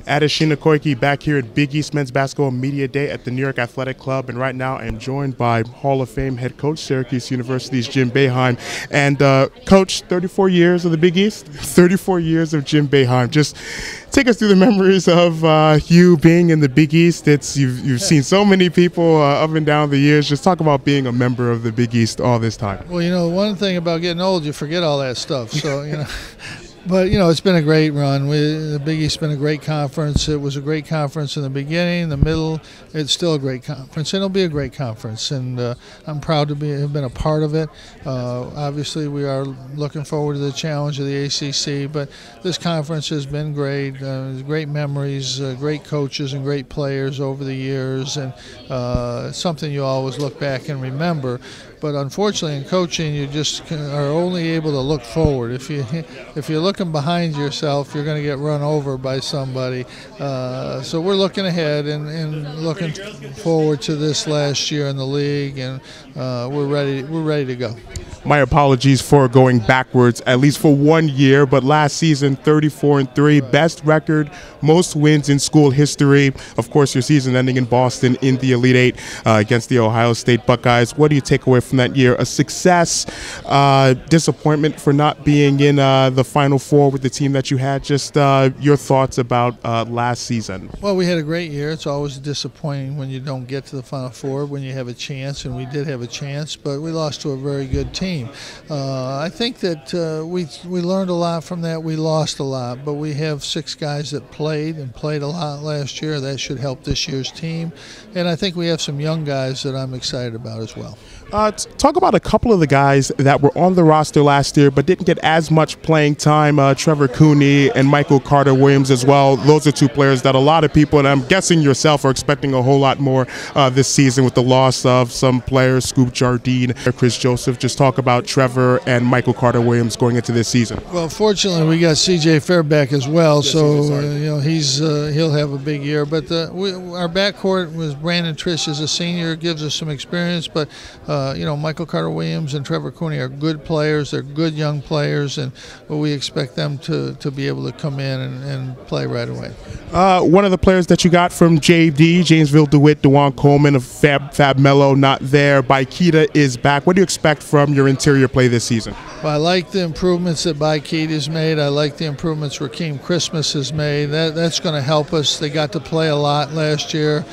Adeshina Koike back here at Big East Men's Basketball Media Day at the New York Athletic Club, and right now I am joined by Hall of Fame head coach Syracuse University's Jim Boeheim. And coach, 34 years of the Big East, 34 years of Jim Boeheim. Just take us through the memories of you being in the Big East. You've seen so many people up and down the years. Just talk about being a member of the Big East all this time. Well, one thing about getting old, you forget all that stuff. So But, it's been a great run. The Big East's been a great conference. It was a great conference in the beginning, the middle. It's still a great conference, and it'll be a great conference. And I'm proud to have been a part of it. Obviously, we are looking forward to the challenge of the ACC, but this conference has been great. Great memories, great coaches, and great players over the years, and it's something you always look back and remember. But unfortunately, in coaching, you just are only able to look forward. If you're looking behind yourself, you're going to get run over by somebody. So we're looking ahead and looking forward to this last year in the league, and we're ready to go. My apologies for going backwards, at least for 1 year, but last season, 34-3, best record, most wins in school history. Of course, your season ending in Boston in the Elite Eight against the Ohio State Buckeyes. What do you take away from that year? A success, disappointment for not being in the Final Four with the team that you had? Just your thoughts about last season. Well, we had a great year. It's always disappointing when you don't get to the Final Four, when you have a chance, and we did have a chance, but we lost to a very good team. I think that we learned a lot from that. We lost a lot, but we have 6 guys that played a lot last year. That should help this year's team, and I think we have some young guys that I'm excited about as well. Talk about a couple of the guys that were on the roster last year but didn't get as much playing time, Trevor Cooney and Michael Carter-Williams as well. Those are 2 players that a lot of people, and I'm guessing yourself, are expecting a whole lot more this season with the loss of some players, Scoop Jardine, Chris Joseph. Just talk about Trevor and Michael Carter-Williams going into this season. Well, fortunately, we got C.J. Fairback as well, so he'll have a big year. But our backcourt was Brandon Trish is a senior, gives us some experience, but Michael Carter-Williams and Trevor Cooney are good players. They're good young players, and we expect them to be able to come in and play right away. One of the players that you got from JD, Janesville DeWitt, DeJuan Coleman of Fab Mello, not there. Baikita is back. What do you expect from your interior play this season? Well, I like the improvements that Baikita's made. I like the improvements Rakeem Christmas has made. That's going to help us. They got to play a lot last year,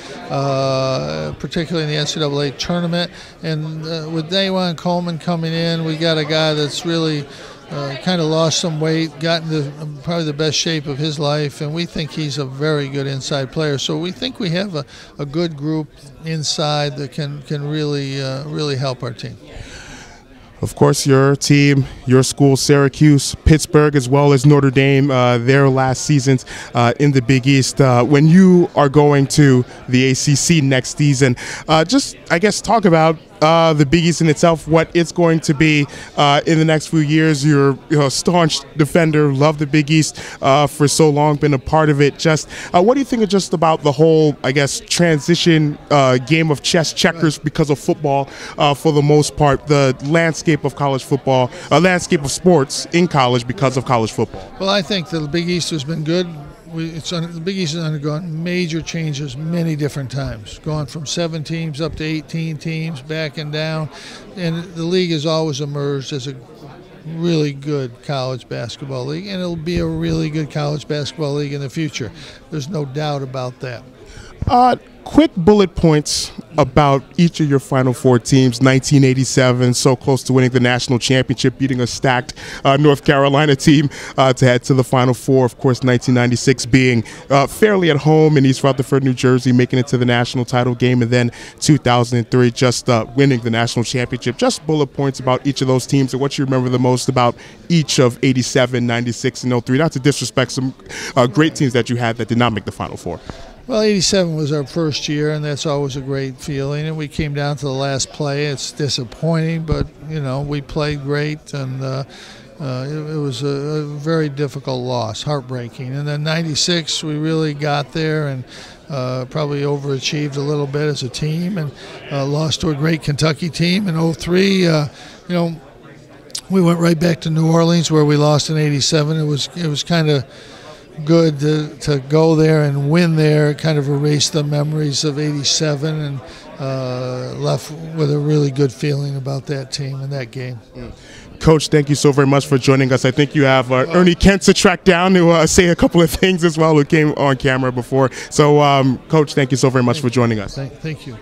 particularly in the NCAA tournament. And with DeJuan Coleman coming in, we got a guy that's really kind of lost some weight, got into probably the best shape of his life, and we think he's a very good inside player. So we think we have a good group inside that can really help our team. Of course, your team, your school, Syracuse, Pittsburgh, as well as Notre Dame, their last seasons in the Big East. When you are going to the ACC next season, just, I guess, talk about the Big East in itself, what it's going to be in the next few years. You're a staunch defender, love the Big East for so long, been a part of it. Just what do you think of just about the whole, I guess, transition game of chess checkers because of football for the most part, the landscape of college football, landscape of sports in college because of college football? Well, I think the Big East has been good. The Big East has undergone major changes many different times, gone from 7 teams up to 18 teams, back and down, and the league has always emerged as a really good college basketball league, and it'll be a really good college basketball league in the future. There's no doubt about that. Quick bullet points about each of your Final Four teams. 1987, so close to winning the national championship, beating a stacked North Carolina team to head to the Final Four. Of course, 1996 being fairly at home in East Rutherford, New Jersey, making it to the national title game, and then 2003 just winning the national championship. Just bullet points about each of those teams and what you remember the most about each of 87, 96, and 03. Not to disrespect some great teams that you had that did not make the Final Four. Well, 87 was our first year, and that's always a great feeling. And we came down to the last play. It's disappointing, but, we played great, and it was a very difficult loss, heartbreaking. And then 96, we really got there and probably overachieved a little bit as a team, and lost to a great Kentucky team. In 03, we went right back to New Orleans where we lost in 87. It was kind of good to go there and win there. Kind of erase the memories of '87 and left with a really good feeling about that team and that game. Coach, thank you so very much for joining us. I think you have Ernie Kent to track down to say a couple of things as well, who came on camera before. So, Coach, thank you so very much for joining us. Thank you.